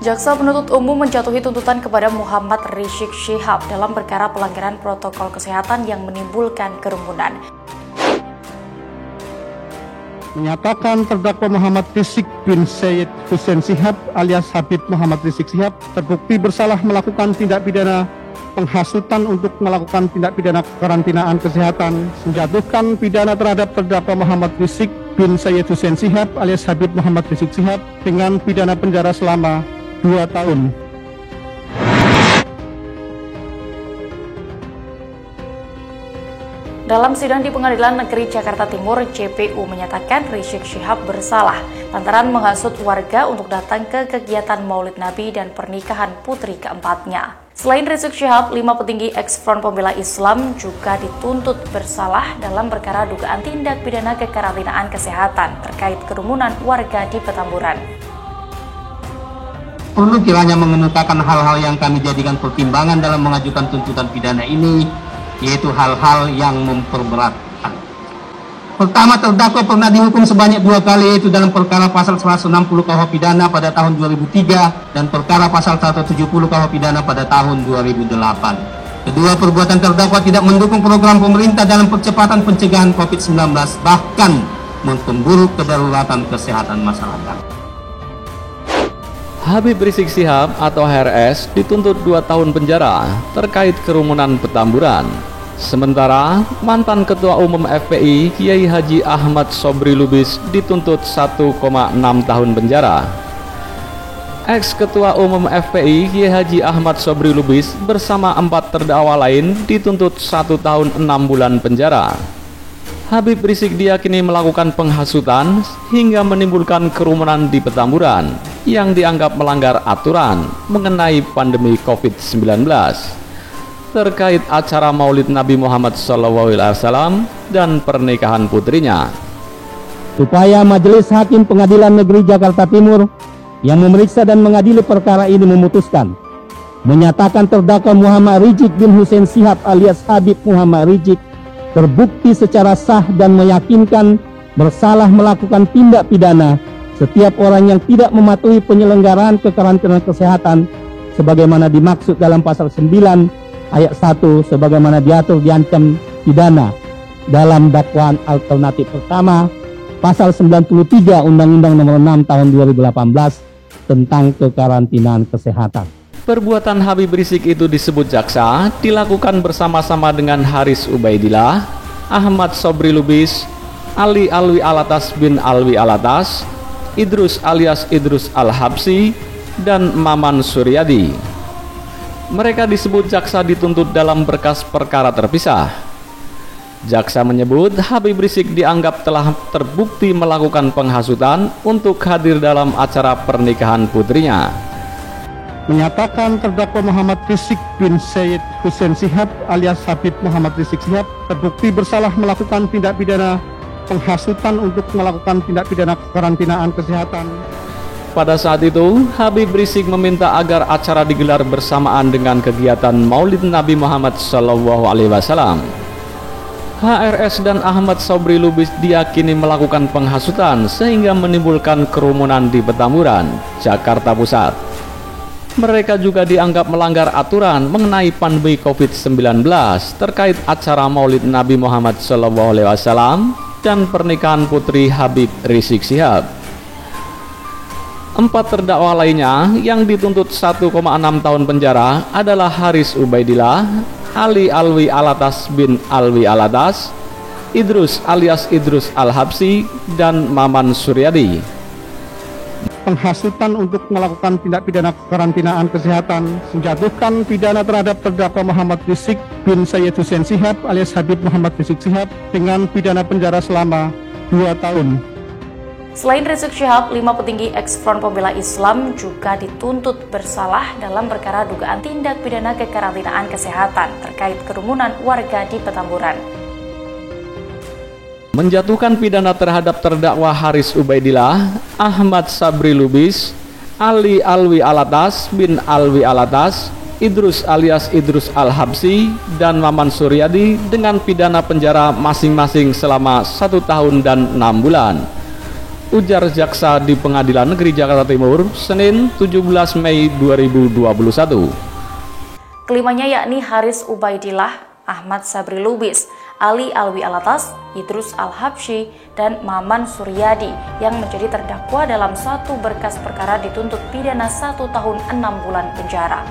Jaksa penuntut umum menjatuhi tuntutan kepada Muhammad Rizik Syihab dalam perkara pelanggaran protokol kesehatan yang menimbulkan kerumunan. Menyatakan terdakwa Muhammad Rizik bin Syed Hussein Syihab alias Habib Muhammad Rizik Syihab terbukti bersalah melakukan tindak pidana penghasutan untuk melakukan tindak pidana karantinaan kesehatan, menjatuhkan pidana terhadap terdakwa Muhammad Rizik bin Syed Hussein Syihab alias Habib Muhammad Rizik Syihab dengan pidana penjara selama 2 tahun. Dalam sidang di Pengadilan Negeri Jakarta Timur, JPU menyatakan Rizik Syihab bersalah lantaran menghasut warga untuk datang ke kegiatan Maulid Nabi dan pernikahan putri keempatnya. Selain Rizik Syihab, 5 petinggi ex-Front Pembela Islam juga dituntut bersalah dalam perkara dugaan tindak pidana kekarantinaan kesehatan terkait kerumunan warga di Petamburan. Perlu kiranya mengemukakan hal-hal yang kami jadikan pertimbangan dalam mengajukan tuntutan pidana ini, yaitu hal-hal yang memperberatkan. Pertama, terdakwa pernah dihukum sebanyak 2 kali, yaitu dalam perkara pasal 160 KUH pidana pada tahun 2003 dan perkara pasal 170 KUH pidana pada tahun 2008. Kedua, perbuatan terdakwa tidak mendukung program pemerintah dalam percepatan pencegahan COVID-19, bahkan memperburuk kedaruratan kesehatan masyarakat. Habib Rizik Syihab atau HRS dituntut 2 tahun penjara terkait kerumunan Petamburan. Sementara mantan Ketua Umum FPI Kiai Haji Ahmad Sobri Lubis dituntut 1,6 tahun penjara. Ex-Ketua Umum FPI Kiai Haji Ahmad Sobri Lubis bersama 4 terdakwa lain dituntut 1 tahun 6 bulan penjara. Habib Rizik diyakini melakukan penghasutan hingga menimbulkan kerumunan di Petamburan yang dianggap melanggar aturan mengenai pandemi COVID-19 terkait acara Maulid Nabi Muhammad SAW dan pernikahan putrinya. Upaya Majelis Hakim Pengadilan Negeri Jakarta Timur yang memeriksa dan mengadili perkara ini memutuskan menyatakan terdakwa Muhammad Rizik bin Hussein Syihab alias Habib Muhammad Rizik terbukti secara sah dan meyakinkan bersalah melakukan tindak pidana setiap orang yang tidak mematuhi penyelenggaraan kekarantinaan kesehatan sebagaimana dimaksud dalam pasal 9 ayat 1 sebagaimana diatur diancam pidana dalam dakwaan alternatif pertama pasal 93 Undang-Undang Nomor 6 Tahun 2018 tentang kekarantinaan kesehatan. Perbuatan Habib Rizik itu disebut jaksa dilakukan bersama-sama dengan Haris Ubaidillah, Ahmad Sobri Lubis, Ali Alwi Alatas bin Alwi Alatas, Idrus alias Idrus Al-Habsi, dan Maman Suryadi. Mereka disebut jaksa dituntut dalam berkas perkara terpisah. Jaksa menyebut Habib Rizik dianggap telah terbukti melakukan penghasutan untuk hadir dalam acara pernikahan putrinya. Menyatakan terdakwa Muhammad Rizik bin Syed Hussein Syihab alias Habib Muhammad Rizik Syihab terbukti bersalah melakukan tindak pidana penghasutan untuk melakukan tindak pidana karantinaan kesehatan. Pada saat itu, Habib Rizik meminta agar acara digelar bersamaan dengan kegiatan Maulid Nabi Muhammad SAW. HRS dan Ahmad Sobri Lubis diyakini melakukan penghasutan sehingga menimbulkan kerumunan di Petamburan, Jakarta Pusat. Mereka juga dianggap melanggar aturan mengenai pandemi COVID-19 terkait acara Maulid Nabi Muhammad SAW dan pernikahan putri Habib Rizik Syihab. 4 terdakwa lainnya yang dituntut 1,6 tahun penjara adalah Haris Ubaidillah, Ali Alwi Alatas bin Alwi Alatas, Idrus alias Idrus Al-Habsi, dan Maman Suryadi. Penghasutan untuk melakukan tindak pidana karantinaan kesehatan, menjatuhkan pidana terhadap terdakwa Muhammad Rizik bin Syed Hussein Syihab alias Habib Muhammad Rizik Syihab dengan pidana penjara selama 2 tahun. Selain Rizik Syihab, 5 petinggi ex-Front Pembela Islam juga dituntut bersalah dalam perkara dugaan tindak pidana kekarantinaan kesehatan terkait kerumunan warga di Petamburan. Menjatuhkan pidana terhadap terdakwa Haris Ubaidillah, Ahmad Sabri Lubis, Ali Alwi Alatas bin Alwi Alatas, Idrus alias Idrus Al-Habsi, dan Maman Suryadi dengan pidana penjara masing-masing selama 1 tahun dan 6 bulan. ujar jaksa di Pengadilan Negeri Jakarta Timur, Senin 17 Mei 2021. Kelimanya yakni Haris Ubaidillah, Ahmad Sabri Lubis, Ali Alwi Alatas, Idrus Al-Habsyi, dan Maman Suryadi yang menjadi terdakwa dalam satu berkas perkara dituntut pidana 1 tahun 6 bulan penjara.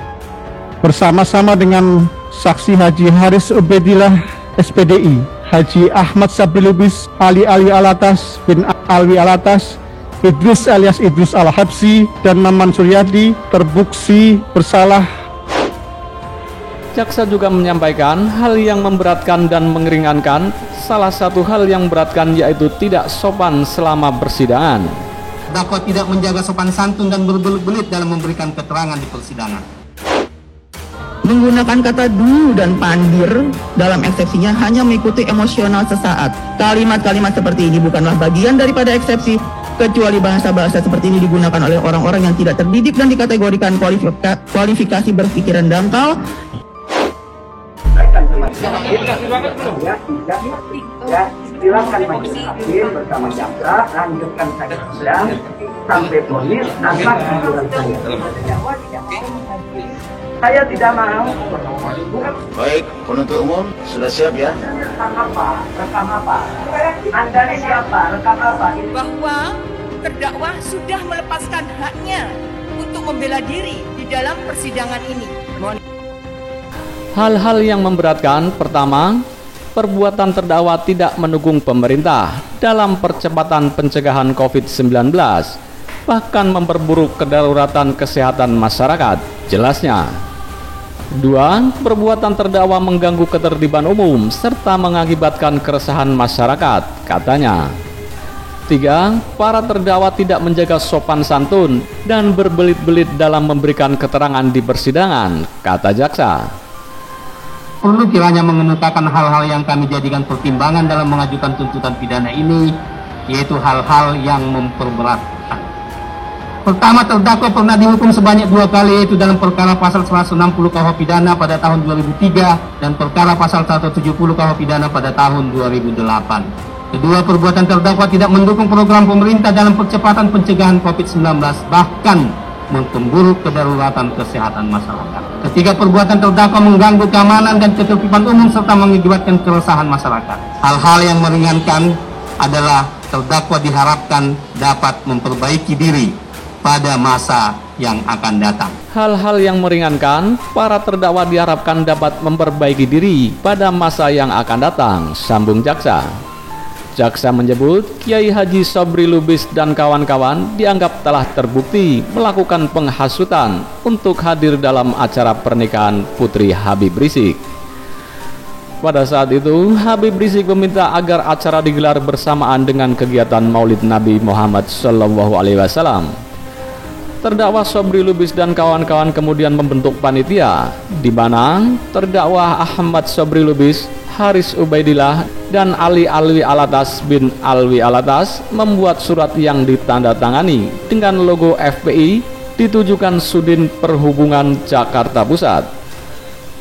Bersama-sama dengan saksi Haji Haris Ubaidillah SPDI, Haji Ahmad Sabri Lubis, Ali Alwi Alatas bin Alwi Alatas, Idrus alias Idrus Al-Habsyi, dan Maman Suryadi terbukti bersalah. Jaksa juga menyampaikan hal yang memberatkan dan meringankan. Salah satu hal yang memberatkan yaitu tidak sopan selama persidangan. Terdakwa tidak menjaga sopan santun dan berbelit-belit dalam memberikan keterangan di persidangan. Menggunakan kata dulu dan pandir dalam eksepsinya hanya mengikuti emosional sesaat. Kalimat-kalimat seperti ini bukanlah bagian daripada eksepsi, kecuali bahasa-bahasa seperti ini digunakan oleh orang-orang yang tidak terdidik dan dikategorikan kualifikasi berpikiran dangkal. Silakan majelis hakim bersama jaksa lanjutkan saja sidang sampai vonis atas tuntutan saya. Saya tidak mau. Baik, penuntut umum sudah siap ya? Rekam apa? Rekam apa? Anda ini siapa? Rekam apa? Bahwa terdakwa sudah melepaskan haknya untuk membela diri di dalam persidangan ini. Hal-hal yang memberatkan, pertama, perbuatan terdakwa tidak mendukung pemerintah dalam percepatan pencegahan COVID-19, bahkan memperburuk kedaruratan kesehatan masyarakat. Jelasnya. 2. Perbuatan terdakwa mengganggu ketertiban umum serta mengakibatkan keresahan masyarakat, katanya. 3. Para terdakwa tidak menjaga sopan santun dan berbelit-belit dalam memberikan keterangan di persidangan, kata jaksa. Perlu kiranya mengemukakan hal-hal yang kami jadikan pertimbangan dalam mengajukan tuntutan pidana ini, yaitu hal-hal yang memperberatkan. Pertama, terdakwa pernah dihukum sebanyak 2 kali, yaitu dalam perkara pasal 160 KUH pidana pada tahun 2003 dan perkara pasal 170 KUH pidana pada tahun 2008. Kedua, perbuatan terdakwa tidak mendukung program pemerintah dalam percepatan pencegahan COVID-19, bahkan memperburuk kedaruratan kesehatan masyarakat. Ketiga, perbuatan terdakwa mengganggu keamanan dan ketertiban umum serta mengakibatkan keresahan masyarakat. Hal-hal yang meringankan adalah terdakwa diharapkan dapat memperbaiki diri pada masa yang akan datang. Hal-hal yang meringankan, para terdakwa diharapkan dapat memperbaiki diri pada masa yang akan datang, sambung jaksa. Jaksa menyebut Kiai Haji Sabri Lubis dan kawan-kawan dianggap telah terbukti melakukan penghasutan untuk hadir dalam acara pernikahan Putri Habib Rizik. Pada saat itu, Habib Rizik meminta agar acara digelar bersamaan dengan kegiatan Maulid Nabi Muhammad SAW. Terdakwa Sabri Lubis dan kawan-kawan kemudian membentuk panitia, di mana terdakwa Ahmad Sabri Lubis, Haris Ubaidillah, dan Ali Alwi Alatas bin Alwi Alatas membuat surat yang ditandatangani dengan logo FPI ditujukan Sudin Perhubungan Jakarta Pusat.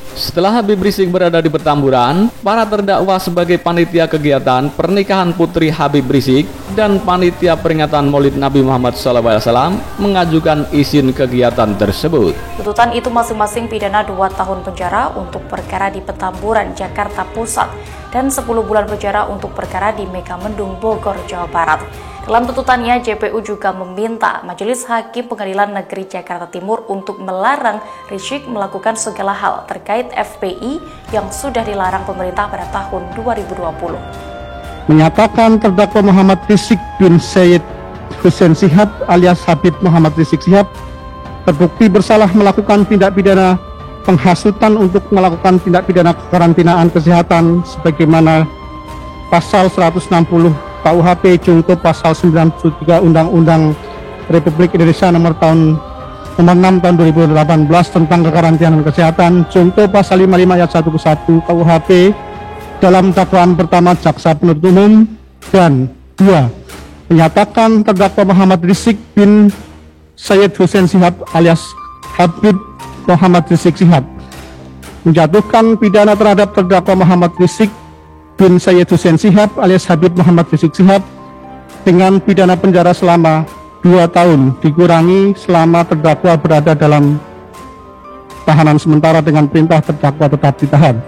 Setelah Habib Rizik berada di Petamburan, para terdakwa sebagai panitia kegiatan pernikahan Putri Habib Rizik dan panitia peringatan Maulid Nabi Muhammad SAW mengajukan izin kegiatan tersebut. Tuntutan itu masing-masing pidana 2 tahun penjara untuk perkara di Petamburan, Jakarta Pusat, dan 10 bulan penjara untuk perkara di Megamendung, Bogor, Jawa Barat. Dalam tuntutannya, JPU juga meminta Majelis Hakim Pengadilan Negeri Jakarta Timur untuk melarang Rizik melakukan segala hal terkait FPI yang sudah dilarang pemerintah pada tahun 2020. Menyatakan terdakwa Muhammad Rizik bin Syed Hussein Shihab alias Habib Muhammad Rizik Shihab terbukti bersalah melakukan tindak pidana penghasutan untuk melakukan tindak pidana kekarantinaan kesehatan sebagaimana pasal 160 KUHP Junto pasal 93 Undang-Undang Republik Indonesia nomor 6 tahun 2018 tentang kekarantinaan kesehatan, Junto pasal 55 ayat 1 ke 1 KUHP dalam dakwaan pertama jaksa penuntut umum, dan 2. Menyatakan terdakwa Muhammad Rizik bin Syed Hussein Shihab alias Habib Muhammad Rizik Shihab menjatuhkan pidana terhadap terdakwa Muhammad Rizik bin Syed Hussein Shihab alias Habib Muhammad Rizik Shihab dengan pidana penjara selama 2 tahun dikurangi selama terdakwa berada dalam tahanan sementara dengan perintah terdakwa tetap ditahan.